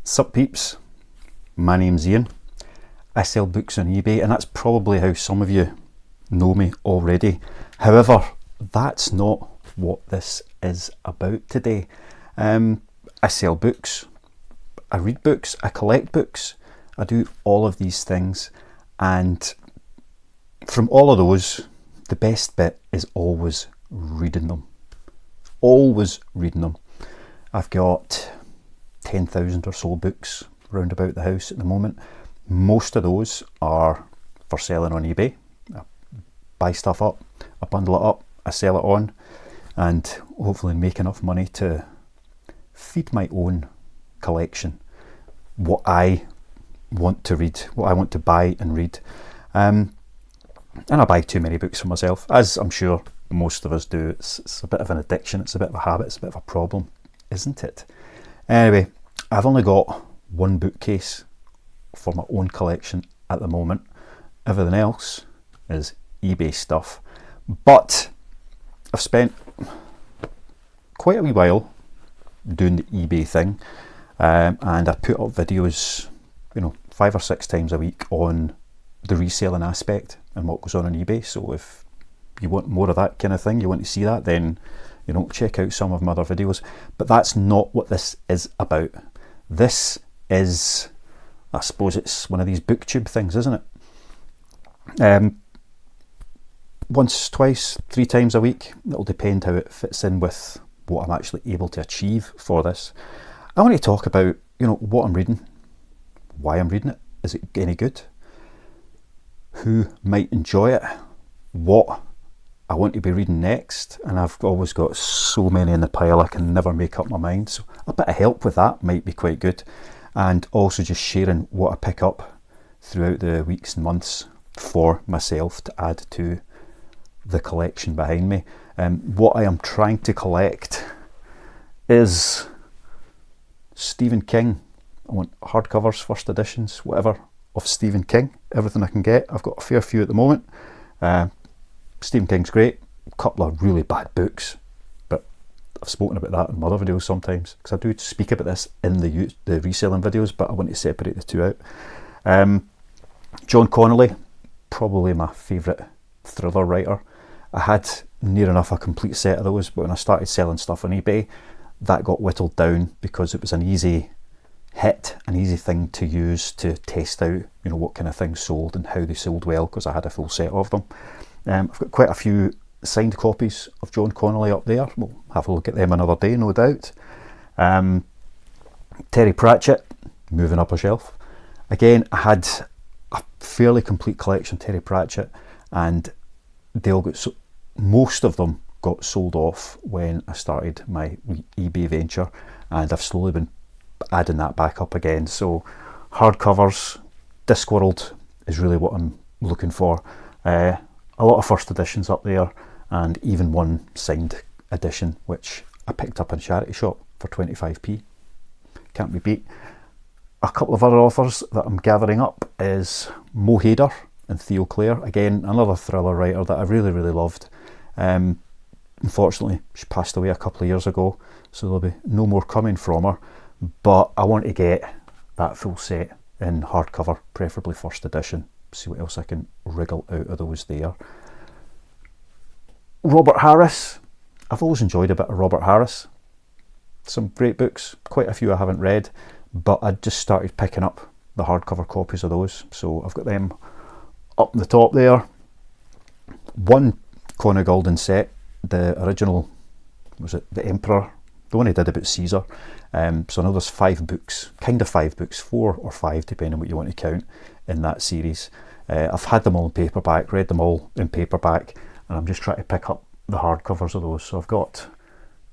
Sup peeps, my name's Ian. I sell books on eBay, and that's probably how some of you know me already. However, that's not what this is about today. I sell books, I read books, I collect books, I do all of these things, and from all of those, the best bit is always reading them. Always reading them. I've got 10,000 or so books round about the house at the moment. Most of those are for selling on eBay. I buy stuff up, I bundle it up, I sell it on, and hopefully make enough money to feed my own collection. What I want to read, what I want to buy and read. And I buy too many books for myself, as I'm sure most of us do. It's a bit of an addiction, it's a bit of a habit, it's a bit of a problem, isn't it? Anyway, I've only got one bookcase for my own collection at the moment. Everything else is eBay stuff. But I've spent quite a wee while doing the eBay thing, and I put up videos, 5 or 6 times a week on the reselling aspect and what goes on eBay. So if you want more of that kind of thing, you want to see that, then check out some of my other videos. But that's not what this is about. This is, I suppose it's one of these booktube things, isn't it? Once, twice, 3 times a week, it'll depend how it fits in with what I'm actually able to achieve for this. I want to talk about, what I'm reading, why I'm reading it, is it any good, who might enjoy it, what I want to be reading next, and I've always got so many in the pile I can never make up my mind, so a bit of help with that might be quite good. And also just sharing what I pick up throughout the weeks and months for myself to add to the collection behind me. What I am trying to collect is Stephen King. I want hardcovers, first editions, whatever, of Stephen King, everything I can get. I've got a fair few at the moment. Stephen King's great, a couple of really bad books, but I've spoken about that in my other videos sometimes, because I do speak about this in the reselling videos, but I want to separate the two out. John Connolly, probably my favourite thriller writer. I had near enough a complete set of those, but when I started selling stuff on eBay, that got whittled down because it was an easy hit, an easy thing to use to test out, what kind of things sold and how they sold well, because I had a full set of them. I've got quite a few signed copies of John Connolly up there. We'll have a look at them another day, no doubt. Terry Pratchett, moving up a shelf. Again, I had a fairly complete collection of Terry Pratchett, and they all got most of them got sold off when I started my eBay venture, and I've slowly been adding that back up again. So hardcovers, Discworld is really what I'm looking for. A lot of first editions up there, and even one signed edition which I picked up in a charity shop for 25p. Can't be beat. A couple of other authors that I'm gathering up is Mo Hader and Theo Clare. Again, another thriller writer that I really, really loved. Unfortunately, she passed away a couple of years ago, so there'll be no more coming from her. But I want to get that full set in hardcover, preferably first edition. See what else I can wriggle out of those there. Robert Harris. I've always enjoyed a bit of Robert Harris. Some great books, quite a few I haven't read, but I just started picking up the hardcover copies of those, so I've got them up the top there. One Connor Golden set, the original, was it The Emperor? The one he did about Caesar. So I know there's 5 books, kind of 5 books, 4 or 5 depending on what you want to count in that series. I've had them all in paperback, read them all in paperback, and I'm just trying to pick up the hardcovers of those. So I've got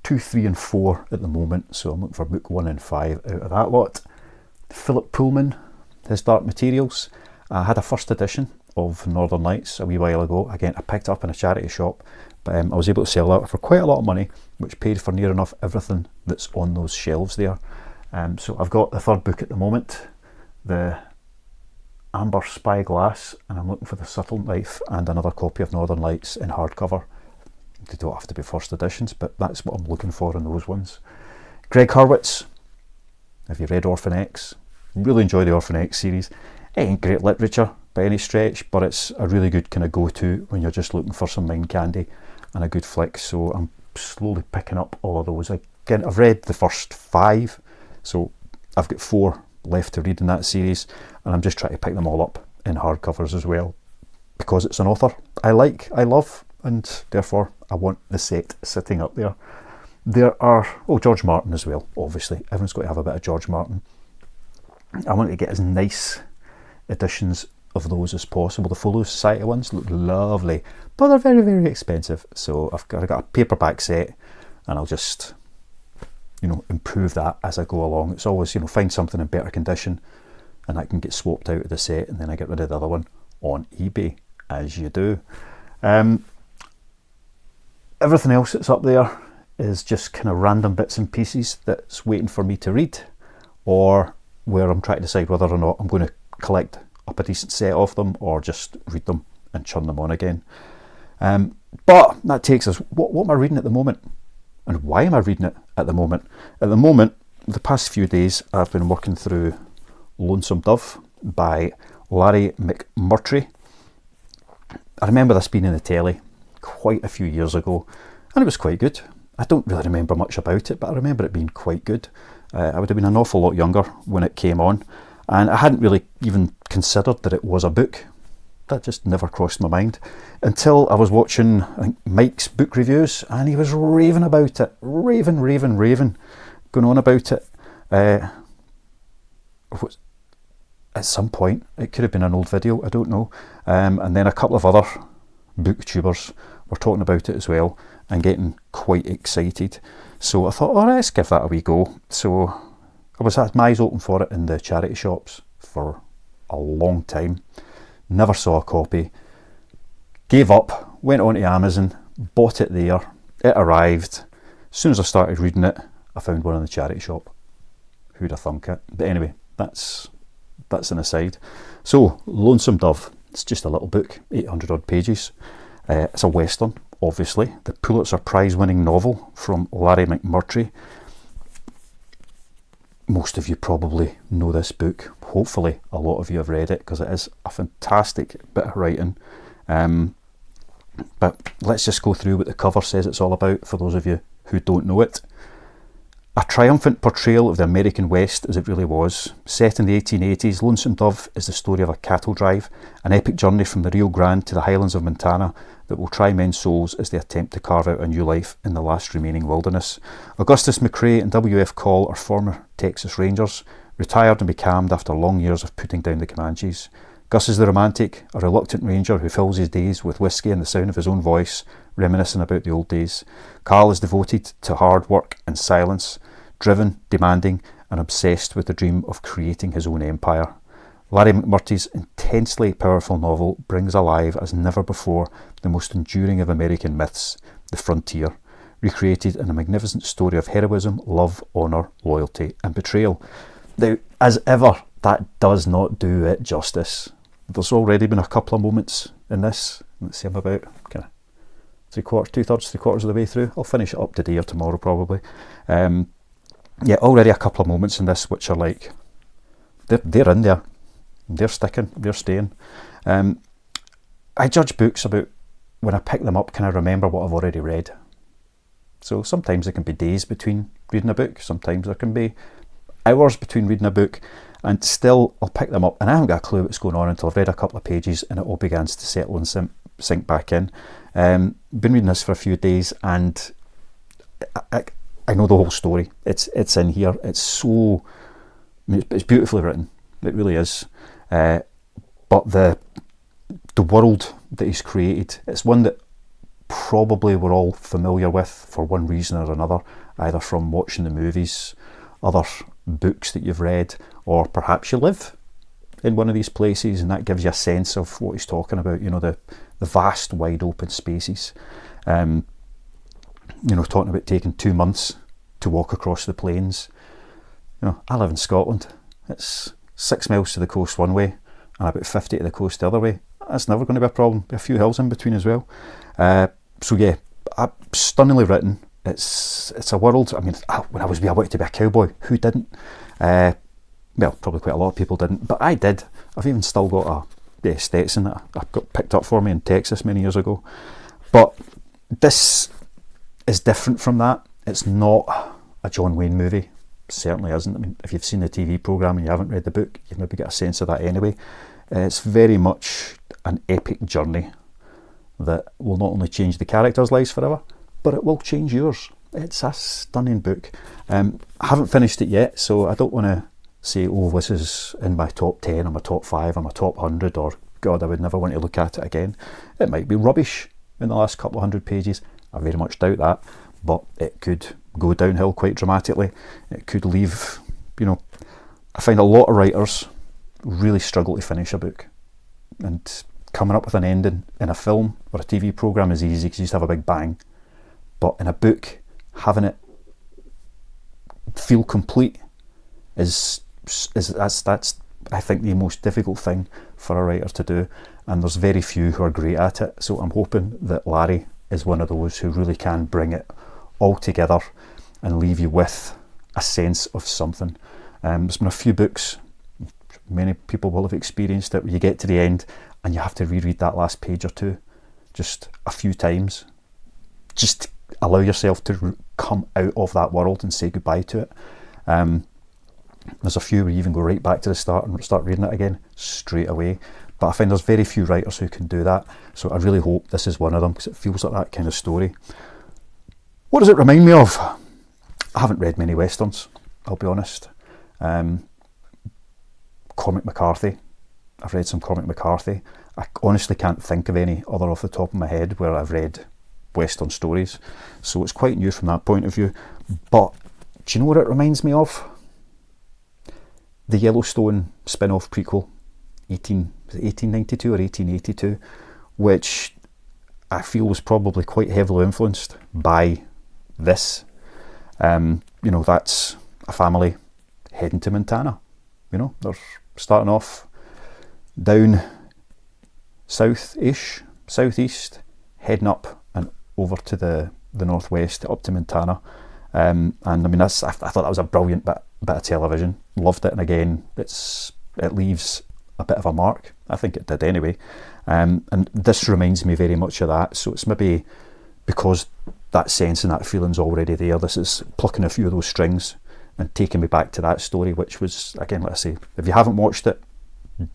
2, 3 and 4 at the moment, so I'm looking for book 1 and 5 out of that lot. Philip Pullman, his Dark Materials. I had a first edition of Northern Lights a wee while ago. Again, I picked it up in a charity shop, but I was able to sell that for quite a lot of money, which paid for near enough everything that's on those shelves there. So I've got the 3rd book at the moment, the Amber Spyglass, and I'm looking for the Subtle Knife and another copy of Northern Lights in hardcover. They don't have to be first editions, but that's what I'm looking for in those ones. Greg Hurwitz, Have you read Orphan X? Really enjoy the Orphan X series. It ain't great literature by any stretch, but it's a really good kind of go-to when you're just looking for some mind candy and a good flick. So I'm slowly picking up all of those. Again, I've read the first 5, so I've got 4 left to read in that series, and I'm just trying to pick them all up in hardcovers as well, because it's an author I like, I love, and therefore I want the set sitting up there. There are, George Martin as well, obviously. Everyone's got to have a bit of George Martin. I want to get as nice editions of those as possible. The Folio Society ones look lovely, but they're very, very expensive. So I got a paperback set, and I'll just, improve that as I go along. It's always, find something in better condition, and that can get swapped out of the set, and then I get rid of the other one on eBay, as you do. Everything else that's up there is just kind of random bits and pieces that's waiting for me to read, or where I'm trying to decide whether or not I'm going to collect up a decent set of them or just read them and churn them on again. But that takes us, what am I reading at the moment? And why am I reading it at the moment? At the moment, the past few days, I've been working through Lonesome Dove by Larry McMurtry. I remember this being in the telly quite a few years ago, and it was quite good. I don't really remember much about it, but I remember it being quite good. I would have been an awful lot younger when it came on, and I hadn't really even considered that it was a book. That just never crossed my mind until I was watching, I think, Mike's book reviews, and he was raving about it, raving, going on about it. At some point, it could have been an old video, I don't know, and then a couple of other booktubers were talking about it as well and getting quite excited. So I thought, let's give that a wee go. So I had my eyes open for it in the charity shops for a long time. Never saw a copy. Gave up, went on to Amazon, bought it there. It arrived. As soon as I started reading it, I found one in the charity shop. Who'd have thunk it? But anyway, that's an aside. So, Lonesome Dove. It's just a little book, 800 odd pages. It's a Western, obviously. The Pulitzer Prize winning novel from Larry McMurtry. Most of you probably know this book. Hopefully a lot of you have read it, because it is a fantastic bit of writing. But let's just go through what the cover says it's all about for those of you who don't know it. A triumphant portrayal of the American West as it really was. Set in the 1880s, Lonesome Dove is the story of a cattle drive, an epic journey from the Rio Grande to the highlands of Montana that will try men's souls as they attempt to carve out a new life in the last remaining wilderness. Augustus McCrae and W.F. Call are former Texas Rangers, retired and becalmed after long years of putting down the Comanches. Gus is the romantic, a reluctant ranger who fills his days with whiskey and the sound of his own voice, reminiscing about the old days. Carl is devoted to hard work and silence, driven, demanding, and obsessed with the dream of creating his own empire. Larry McMurtry's intensely powerful novel brings alive as never before the most enduring of American myths, the frontier, recreated in a magnificent story of heroism, love, honour, loyalty, and betrayal. Now, as ever, that does not do it justice. There's already been a couple of moments in this. Let's see, I'm about kind of 2/3 of the way through. I'll finish it up today or tomorrow probably. Already a couple of moments in this which are like, they're in there. They're sticking, they're staying. I judge books about when I pick them up, can I remember what I've already read? So sometimes there can be days between reading a book, sometimes there can be hours between reading a book, and still I'll pick them up and I haven't got a clue what's going on until I've read a couple of pages and it all begins to settle and sink back in. Been reading this for a few days and I know the whole story. It's in here. It's beautifully written. It really is. But the world that he's created, it's one that probably we're all familiar with for one reason or another, either from watching the movies, other books that you've read, or perhaps you live in one of these places and that gives you a sense of what he's talking about, the vast wide open spaces. Talking about taking 2 months to walk across the plains. I live in Scotland. It's 6 miles to the coast one way and about 50 to the coast the other way. That's never going to be a problem. A few hills in between as well. Stunningly written. It's a world. I mean, when I was wee, I wanted to be a cowboy. Who didn't? Well, probably quite a lot of people didn't, but I did. I've even still got a Stetson that I got picked up for me in Texas many years ago. But this is different from that. It's not a John Wayne movie. Certainly isn't. I mean, if you've seen the TV programme and you haven't read the book, you've maybe got a sense of that anyway. It's very much an epic journey that will not only change the characters' lives forever, but it will change yours. It's a stunning book. I haven't finished it yet, so I don't want to say, oh, this is in my top 10 or my top 5 or my top 100, or God, I would never want to look at it again. It might be rubbish in the last couple of hundred pages. I very much doubt that, but it could go downhill quite dramatically. It could leave, I find a lot of writers really struggle to finish a book, and coming up with an ending in a film or a TV programme is easy because you just have a big bang, but in a book, having it feel complete is that's I think the most difficult thing for a writer to do, and there's very few who are great at it. So I'm hoping that Larry is one of those who really can bring it all together and leave you with a sense of something. There's been a few books, many people will have experienced it, where you get to the end and you have to reread that last page or two just a few times. Just allow yourself to come out of that world and say goodbye to it. There's a few where you even go right back to the start and start reading it again straight away. But I find there's very few writers who can do that. So I really hope this is one of them, because it feels like that kind of story. What does it remind me of? I haven't read many Westerns, I'll be honest. Cormac McCarthy. I've read some Cormac McCarthy. I honestly can't think of any other off the top of my head where I've read Western stories. So it's quite new from that point of view. But do you know what it reminds me of? The Yellowstone spin-off prequel, 1892 or 1882, which I feel was probably quite heavily influenced by this. That's a family heading to Montana. They're starting off down southeast, heading up and over to the northwest, up to Montana. And I mean, I thought that was a brilliant bit of television. Loved it, and again, it leaves a bit of a mark. I think it did anyway. And this reminds me very much of that. So it's maybe because that sense and that feeling's already there. This is plucking a few of those strings and taking me back to that story, which was, again, like I say, if you haven't watched it,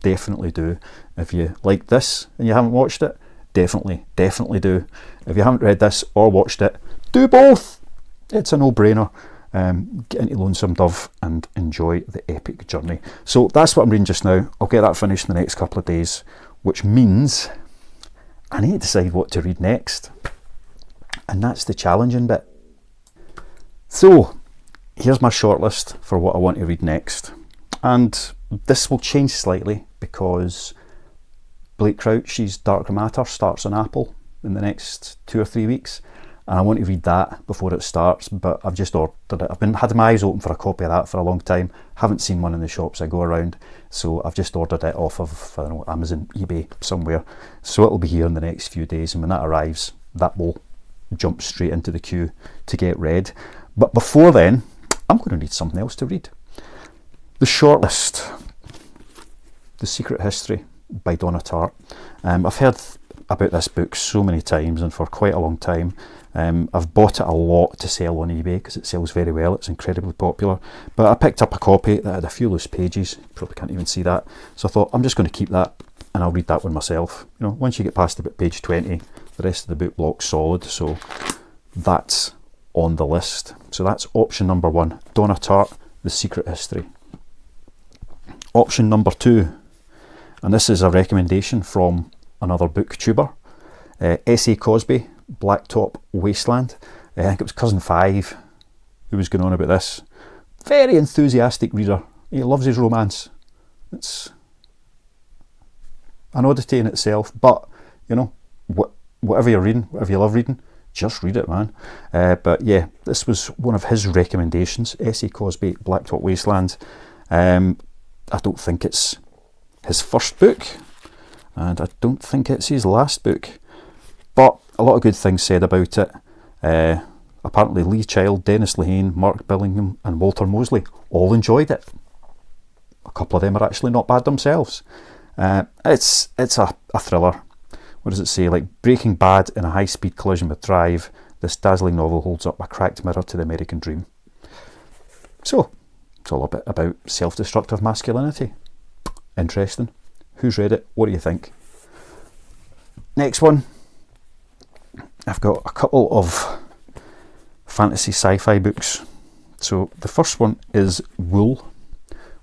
definitely do. If you like this and you haven't watched it, definitely do. If you haven't read this or watched it, do both. It's a no-brainer. Get into Lonesome Dove and enjoy the epic journey. So that's what I'm reading just now. I'll get that finished in the next couple of days, which means I need to decide what to read next. And that's the challenging bit. So here's my shortlist for what I want to read next. And this will change slightly because Blake Crouch's Darker Matter starts on Apple in the next 2 or 3 weeks. And I want to read that before it starts, but I've just ordered it. I've had my eyes open for a copy of that for a long time. Haven't seen one in the shops I go around, so I've just ordered it off of Amazon, eBay, somewhere. So it'll be here in the next few days, and when that arrives, that will jump straight into the queue to get read. But before then, I'm going to need something else to read. The shortlist, The Secret History by Donna Tartt. I've heard about this book so many times and for quite a long time. I've bought it a lot to sell on eBay because it sells very well. It's incredibly popular. But I picked up a copy that had a few loose pages. Probably can't even see that. So I thought, I'm just going to keep that and I'll read that one myself. Once you get past about page 20, the rest of the book locks solid. So that's on the list. So that's option number 1, Donna Tartt, The Secret History. Option number 2, and this is a recommendation from another booktuber, S.A. Cosby, Blacktop Wasteland. I think it was Cousin Five who was going on about this. Very enthusiastic reader. He loves his romance. It's an oddity in itself, but whatever you're reading, whatever you love reading, just read it, man. But yeah, this was one of his recommendations. S.A. Cosby, Blacktop Wasteland. I don't think it's his first book, and I don't think it's his last book, but a lot of good things said about it. Apparently Lee Child, Dennis Lehane, Mark Billingham and Walter Mosley all enjoyed it. A couple of them are actually not bad themselves. It's a thriller. What does it say? Like Breaking Bad in a high-speed collision with Drive, this dazzling novel holds up a cracked mirror to the American dream. So, it's all a bit about self-destructive masculinity. Interesting. Who's read it? What do you think? Next one. I've got a couple of fantasy sci-fi books. So the first one is Wool,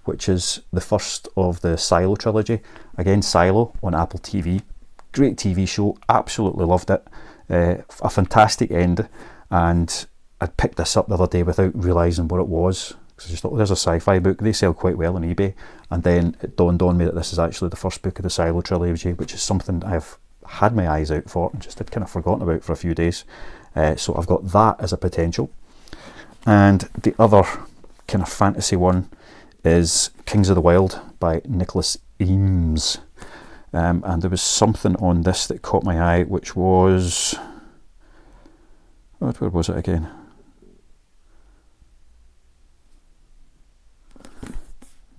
which is the first of the Silo trilogy. Again, Silo on Apple TV. Great TV show, absolutely loved it. A fantastic end, and I picked this up the other day without realising what it was, because I just thought, oh, there's a sci-fi book, they sell quite well on eBay, and then it dawned on me that this is actually the first book of the Silo trilogy, which is something I've had my eyes out for and just had kind of forgotten about for a few days. So I've got that as a potential. And the other kind of fantasy one is Kings of the Wild by Nicholas Eames. And there was something on this that caught my eye, which was... where was it again?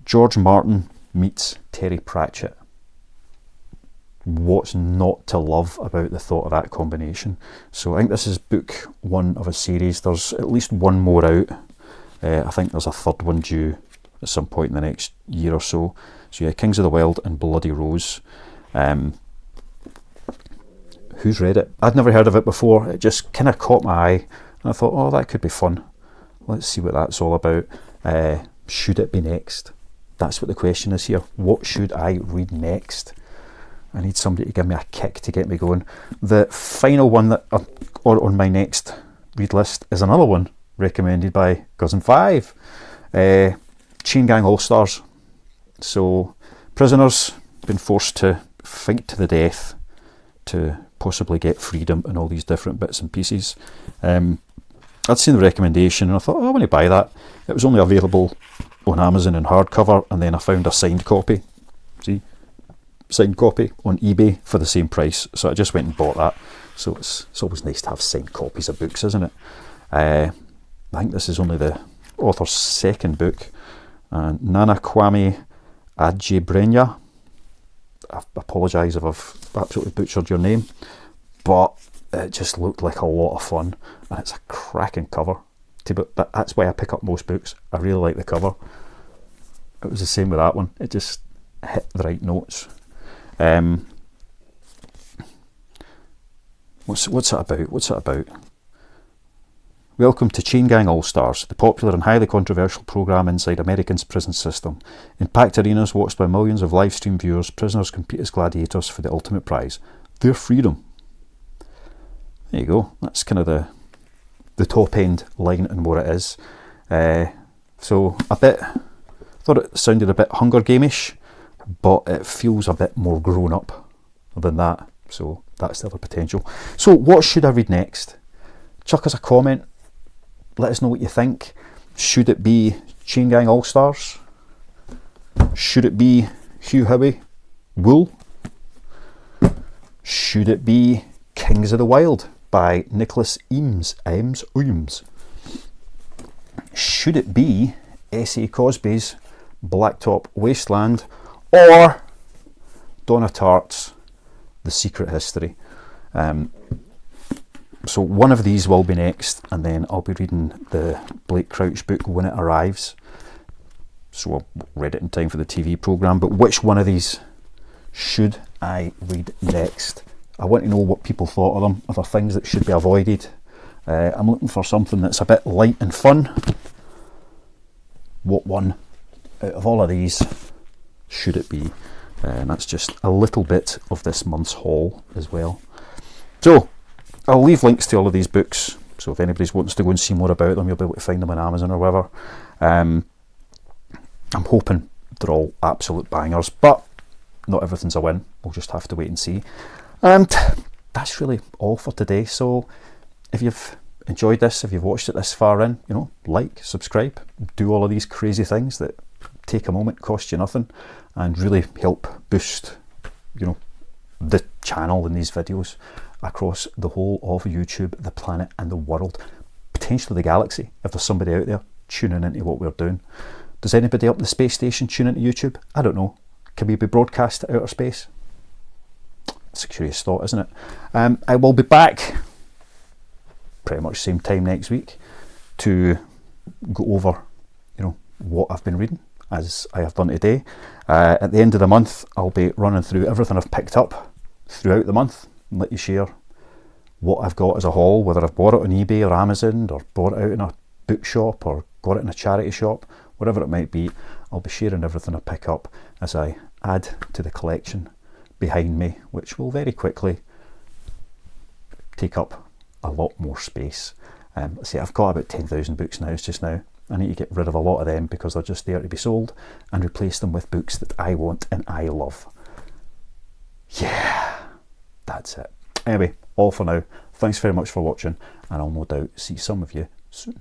George Martin meets Terry Pratchett. What's not to love about the thought of that combination? So I think this is book one of a series. There's at least one more out. I think there's a third one due at some point in the next year or so. So yeah, Kings of the Wild and Bloody Rose. Who's read it? I'd never heard of it before. It just kind of caught my eye, and I thought, oh, that could be fun. Let's see what that's all about. Should it be next? That's what the question is here. What should I read next? I need somebody to give me a kick to get me going. The final one that on my next read list is another one recommended by Cousin 5. Chain Gang All-Stars. So prisoners been forced to fight to the death to possibly get freedom and all these different bits and pieces. I'd seen the recommendation and I thought, oh, I want to buy that. It was only available on Amazon in hardcover, and then I found a signed copy. See? Signed copy on eBay for the same price. So I just went and bought that. So it's always nice to have signed copies of books, isn't it? I think this is only the author's second book. Nana Kwame Adjebrenya. I apologise if I've absolutely butchered your name, but it just looked like a lot of fun, and it's a cracking cover. But that's why I pick up most books. I really like the cover. It was the same with that one. It just hit the right notes. What's it about? What's it about? Welcome to Chain Gang All-Stars, the popular and highly controversial programme inside American's prison system. In packed arenas watched by millions of live stream viewers, prisoners compete as gladiators for the ultimate prize, their freedom. There you go. That's kind of the top end line and what it is. So thought it sounded a bit Hunger Game-ish, but it feels a bit more grown up than that. So that's the other potential. So what should I read next? Chuck us a comment. Let us know what you think. Should it be Chain Gang All-Stars? Should it be Hugh Howey, Wool? Should it be Kings of the Wild by Nicholas Eames? Should it be S.A. Cosby's Blacktop Wasteland, or Donna Tartt's The Secret History? So one of these will be next, and then I'll be reading the Blake Crouch book when it arrives. So I'll read it in time for the TV programme, but which one of these should I read next? I want to know what people thought of them. Are there things that should be avoided? I'm looking for something that's a bit light and fun. What one out of all of these should it be? And that's just a little bit of this month's haul as well. So I'll leave links to all of these books, so if anybody wants to go and see more about them, you'll be able to find them on Amazon or wherever. I'm hoping they're all absolute bangers, but not everything's a win. We'll just have to wait and see. And that's really all for today. So if you've enjoyed this, if you've watched it this far in, like, subscribe, do all of these crazy things that take a moment, cost you nothing, and really help boost, the channel and these videos across the whole of YouTube, the planet and the world. potentially the galaxy, if there's somebody out there tuning into what we're doing. Does anybody up in the space station tune into YouTube? I don't know. Can we be broadcast to outer space? It's a curious thought, isn't it? I will be back pretty much same time next week to go over, what I've been reading, as I have done today. At the end of the month, I'll be running through everything I've picked up throughout the month and let you share what I've got as a haul, whether I've bought it on eBay or Amazon, or bought it out in a bookshop, or got it in a charity shop, whatever it might be. I'll be sharing everything I pick up as I add to the collection behind me, which will very quickly take up a lot more space. See, I've got about 10,000 books now, just now. I need to get rid of a lot of them because they're just there to be sold, and replace them with books that I want and I love. Yeah, that's it. Anyway, all for now. Thanks very much for watching, and I'll no doubt see some of you soon.